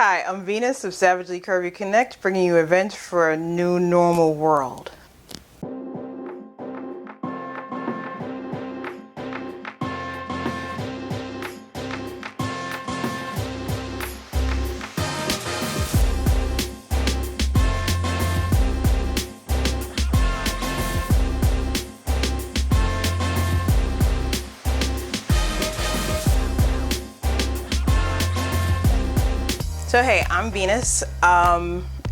Hi, I'm Venus of Savagely Curvy Connect, bringing you events for a new normal world. So hey, I'm Venus.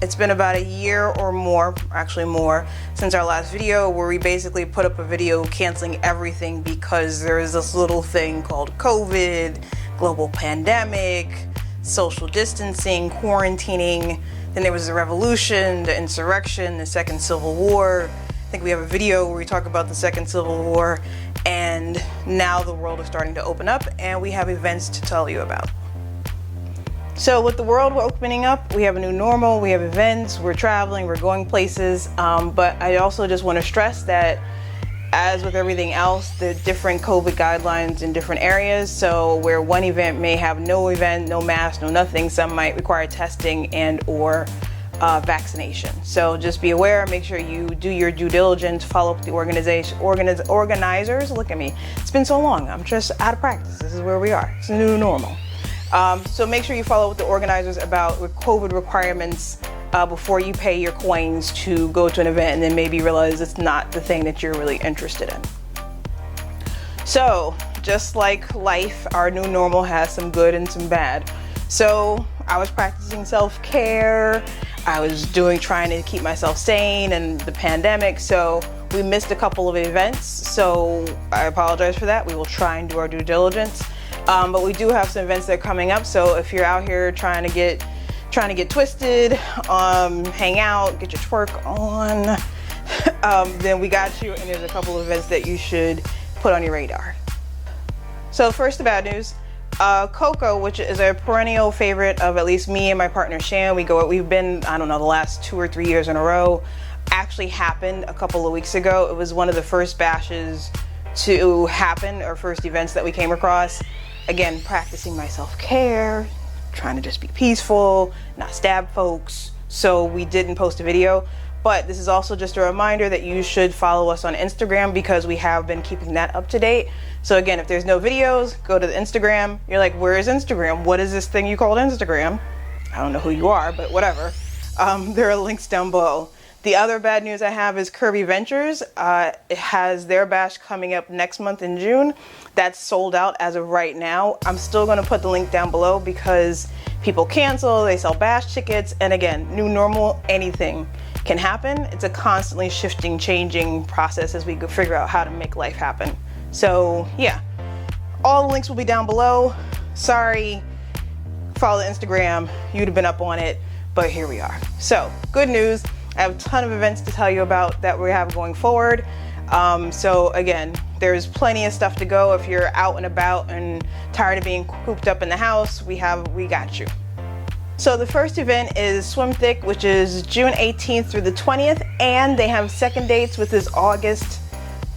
It's been about a year or more, actually more, since our last video where we basically put up a video canceling everything because there is this little thing called COVID, global pandemic, social distancing, quarantining. Then there was the revolution, the insurrection, the second civil war. I think we have a video where we talk about the second civil war, and now the world is starting to open up and we have events to tell you about. So with the world opening up, we have a new normal, we have events, we're traveling, we're going places, but I also just want to stress that as with everything else, the different COVID guidelines in different areas. So where one event may have no event, no mask, no nothing, some might require testing and or vaccination. So just be aware, make sure you do your due diligence, follow up with the organizers. Look at me, it's been so long, I'm just out of practice. This is where we are, it's a new normal. So make sure you follow with the organizers about COVID requirements before you pay your coins to go to an event and then maybe realize it's not the thing that you're really interested in. So just like life, our new normal has some good and some bad. So I was practicing self-care, I was trying to keep myself sane and the pandemic, so we missed a couple of events, so I apologize for that. We will try and do our due diligence. But we do have some events that are coming up, so if you're out here trying to get twisted, hang out, get your twerk on, then we got you, and there's a couple of events that you should put on your radar. So first, the bad news. Cocoa, which is a perennial favorite of at least me and my partner Shan, we've been, I don't know, the last 2 or 3 years in a row, actually happened a couple of weeks ago. It was one of the first bashes to happen, or first events that we came across. Again, practicing my self-care, trying to just be peaceful, not stab folks. So we didn't post a video, but this is also just a reminder that you should follow us on Instagram because we have been keeping that up to date. So again, if there's no videos, go to the Instagram. You're like, where is Instagram? What is this thing you called Instagram? I don't know who you are, but whatever. There are links down below. The other bad news I have is Curvy Ventures. It has their bash coming up next month in June. That's sold out as of right now. I'm still going to put the link down below because people cancel, they sell bash tickets, and again, new normal, anything can happen. It's a constantly shifting, changing process as we go figure out how to make life happen. So yeah, all the links will be down below. Sorry, follow the Instagram, you'd have been up on it, but here we are. So good news. I have a ton of events to tell you about that we have going forward. So again, there's plenty of stuff to go. If you're out and about and tired of being cooped up in the house, we got you. So the first event is Swim Thick, which is June 18th through the 20th, and they have second dates with this August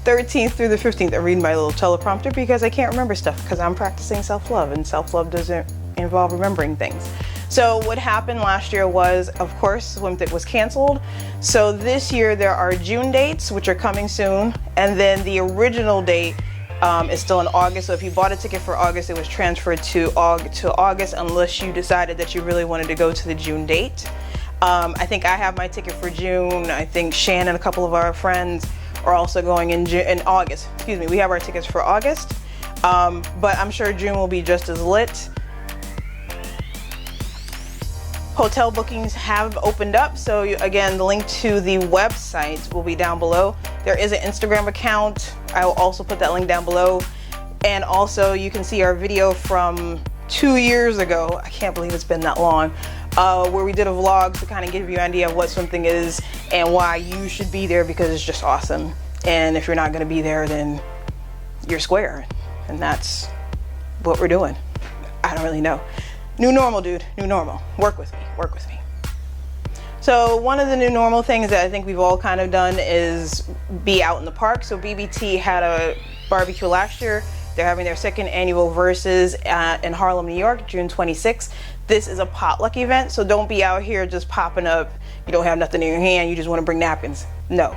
13th through the 15th. I'm reading my little teleprompter because I can't remember stuff because I'm practicing self-love, and self-love doesn't involve remembering things. So what happened last year was, of course, Swim Thick was canceled. So this year there are June dates, which are coming soon, and then the original date is still in August. So if you bought a ticket for August, it was transferred to August unless you decided that you really wanted to go to the June date. I think I have my ticket for June. I think Shan and a couple of our friends are also going in August. Excuse me, we have our tickets for August, but I'm sure June will be just as lit. Hotel bookings have opened up, so again, the link to the website will be down below. There is an Instagram account. I will also put that link down below. And also you can see our video from 2 years ago. I can't believe it's been that long, where we did a vlog to kind of give you an idea of what something is and why you should be there because it's just awesome. And if you're not gonna be there, then you're square. And that's what we're doing. I don't really know. New normal, dude, new normal. Work with me, work with me. So one of the new normal things that I think we've all kind of done is be out in the park. So BBT had a barbecue last year. They're having their second annual Versus in Harlem, New York, June 26th. This is a potluck event, so don't be out here just popping up. You don't have nothing in your hand, you just want to bring napkins. No.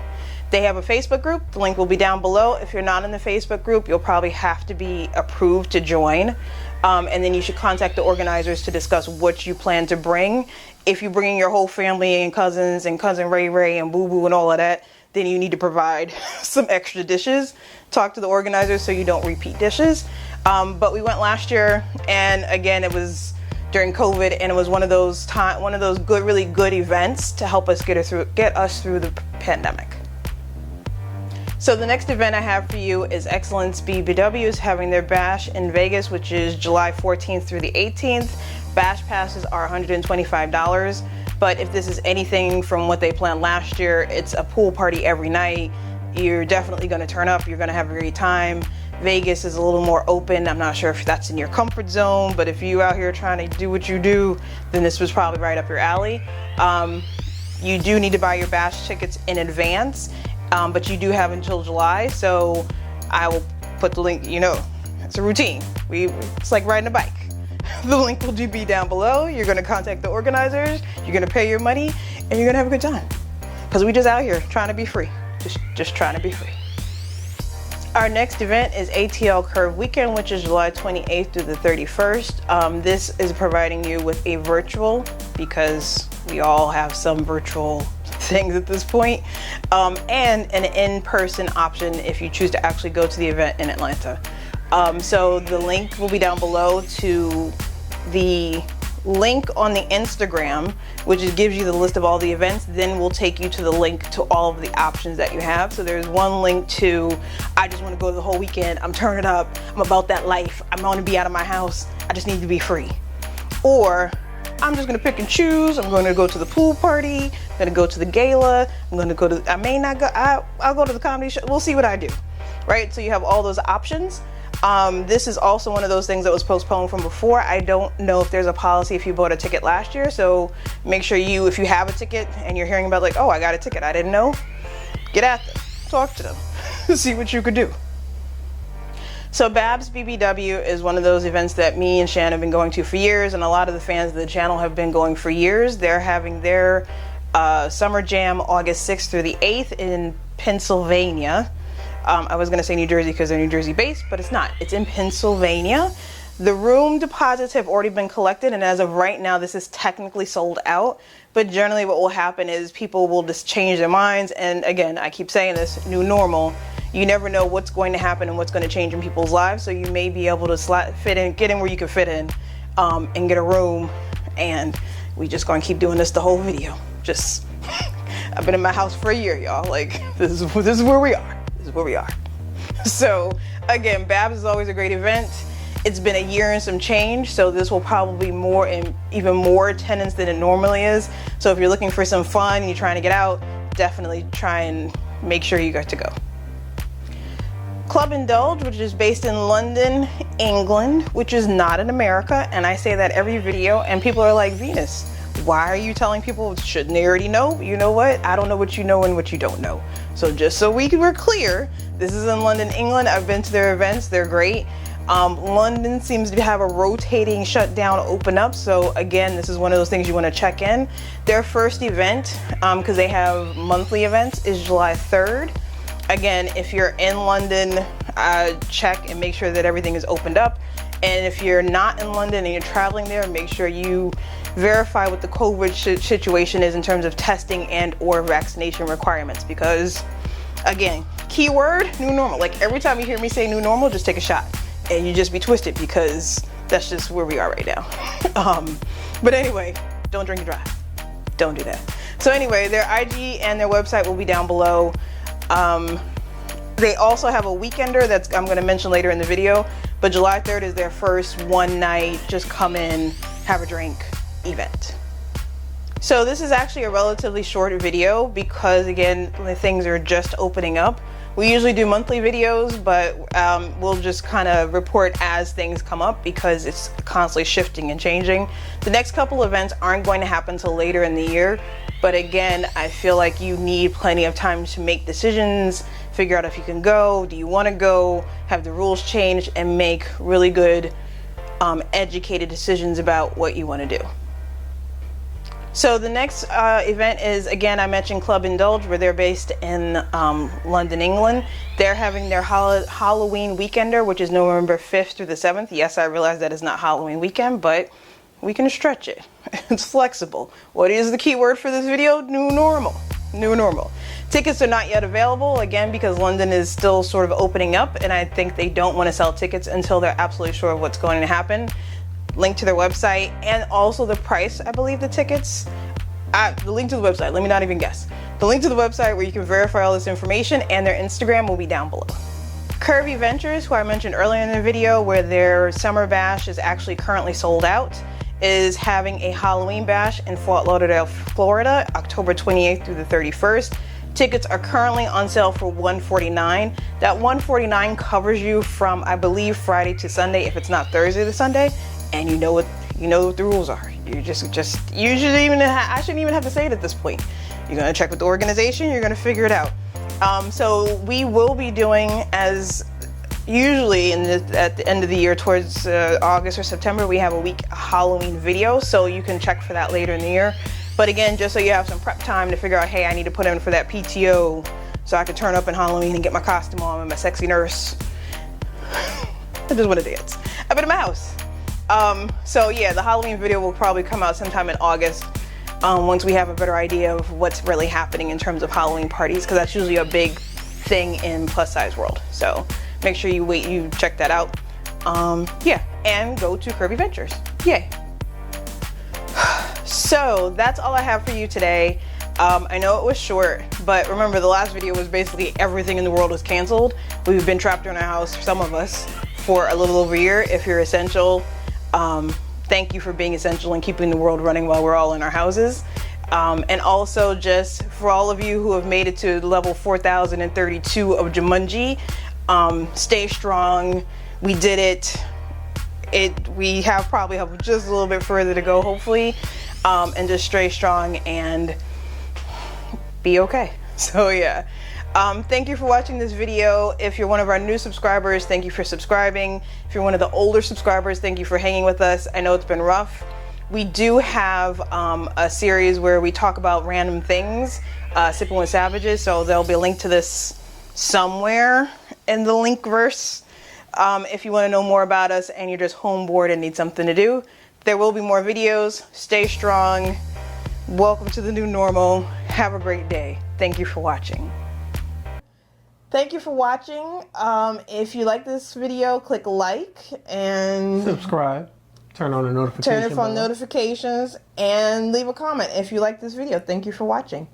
They have a Facebook group. The link will be down below. If you're not in the Facebook group, you'll probably have to be approved to join. And then you should contact the organizers to discuss what you plan to bring. If you're bringing your whole family and cousins and cousin Ray Ray and Boo Boo and all of that, then you need to provide some extra dishes. Talk to the organizers so you don't repeat dishes. But we went last year, and again, it was during COVID, and it was one of those good, really good events to help us get us through the pandemic. So the next event I have for you is Xcelence BBW is having their bash in Vegas, which is July 14th through the 18th. Bash passes are $125, but if this is anything from what they planned last year, it's a pool party every night. You're definitely going to turn up. You're going to have a great time. Vegas is a little more open. I'm not sure if that's in your comfort zone, but if you out here trying to do what you do, then this was probably right up your alley. You do need to buy your bash tickets in advance. But you do have until July, so I will put the link, it's a routine. It's like riding a bike. The link will be down below. You're gonna contact the organizers, you're gonna pay your money, and you're gonna have a good time. Because we just out here trying to be free, just trying to be free. Our next event is ATL Curve Weekend, which is July 28th through the 31st. This is providing you with a virtual, because we all have some virtual things at this point, and an in-person option if you choose to actually go to the event in Atlanta. So the link will be down below to the link on the Instagram, which gives you the list of all the events. Then we'll take you to the link to all of the options that you have. So there's one link to, I just want to go the whole weekend, I'm turning up, I'm about that life, I'm going to be out of my house, I just need to be free. Or I'm just gonna pick and choose. I'm gonna go to the pool party, I'm gonna go to the gala, I'm gonna go to, I may not go, I'll go to the comedy show. We'll see what I do, right? So you have all those options. This is also one of those things that was postponed from before. I don't know if there's a policy if you bought a ticket last year, so make sure if you have a ticket and you're hearing about like, oh, I got a ticket, I didn't know, get at them, talk to them, see what you could do. So Babs BBW is one of those events that me and Shan have been going to for years, and a lot of the fans of the channel have been going for years. They're having their Summer Jam August 6th through the 8th in Pennsylvania. I was going to say New Jersey because they're New Jersey based, but it's not. It's in Pennsylvania. The room deposits have already been collected, and as of right now, this is technically sold out. But generally what will happen is people will just change their minds. And again, I keep saying this, new normal. You never know what's going to happen and what's going to change in people's lives. So you may be able to get in where you can fit in, and get a room. And we just going to keep doing this the whole video. I've been in my house for a year, y'all. Like, this is where we are. This is where we are. So again, Babs is always a great event. It's been a year and some change, so this will probably be even more attendance than it normally is. So if you're looking for some fun and you're trying to get out, definitely try and make sure you got to go. Club Indulge, which is based in London, England, which is not in America. And I say that every video, and people are like, Venus, why are you telling people? Shouldn't they already know? You know what? I don't know what you know and what you don't know. So just so we're clear, this is in London, England. I've been to their events. They're great. London seems to have a rotating shutdown open up. So again, this is one of those things you want to check in. Their first event, because they have monthly events, is July 3rd. Again, if you're in London, check and make sure that everything is opened up. And if you're not in London and you're traveling there, make sure you verify what the COVID situation is in terms of testing and or vaccination requirements. Because again, keyword, new normal. Like every time you hear me say new normal, just take a shot. And you just be twisted because that's just where we are right now. But anyway, don't drink and drive. Don't do that. So anyway, their IG and their website will be down below. They also have a weekender that's I'm going to mention later in the video, but July 3rd is their first one night, just come in, have a drink event. So this is actually a relatively short video because again, things are just opening up. We usually do monthly videos, but we'll just kind of report as things come up because it's constantly shifting and changing. The next couple events aren't going to happen till later in the year, but again, I feel like you need plenty of time to make decisions, figure out if you can go, do you want to go, have the rules changed, and make really good educated decisions about what you want to do. So the next event is, again, I mentioned Club Indulge, where they're based in London, England. They're having their Halloween Weekender, which is November 5th through the 7th. Yes, I realize that is not Halloween weekend, but we can stretch it. It's flexible. What is the key word for this video? New normal. New normal. Tickets are not yet available, again, because London is still sort of opening up, and I think they don't want to sell tickets until they're absolutely sure of what's going to happen. Link to their website, and also the price, I believe, the tickets. The link to the website, let me not even guess. The link to the website where you can verify all this information, and their Instagram will be down below. Curvy Ventures, who I mentioned earlier in the video, where their summer bash is actually currently sold out, is having a Halloween bash in Fort Lauderdale, Florida, October 28th through the 31st. Tickets are currently on sale for $149. That $149 covers you from, I believe, Friday to Sunday, if it's not Thursday to Sunday. And you know what the rules are. You just you should even I shouldn't even have to say it at this point. You're gonna check with the organization. You're gonna figure it out. So we will be doing, as usually at the end of the year, towards August or September, we have a Halloween video. So you can check for that later in the year. But again, just so you have some prep time to figure out, hey, I need to put in for that PTO so I can turn up in Halloween and get my costume on and my sexy nurse. I just want to dance. I've been in my house. So yeah, the Halloween video will probably come out sometime in August, once we have a better idea of what's really happening in terms of Halloween parties, because that's usually a big thing in plus size world. So make sure you check that out. Yeah, and go to Curvy Ventures. Yay. So that's all I have for you today. I know it was short, but remember, the last video was basically everything in the world was canceled. We've been trapped in our house, some of us, for a little over a year. If you're essential, thank you for being essential and keeping the world running while we're all in our houses. And also, just for all of you who have made it to level 4032 of Jumanji, stay strong. We did it. We probably have just a little bit further to go, hopefully, and just stay strong and be okay. So yeah. Thank you for watching this video. If you're one of our new subscribers, thank you for subscribing. If you're one of the older subscribers, thank you for hanging with us. I know it's been rough. We do have a series where we talk about random things, Sipping with Savages, so there'll be a link to this somewhere in the linkverse. If you want to know more about us and you're just home bored and need something to do, there will be more videos. Stay strong. Welcome to the new normal. Have a great day. Thank you for watching. Thank you for watching. If you like this video, click like and subscribe. Turn on the notifications. Turn on notifications and leave a comment if you like this video. Thank you for watching.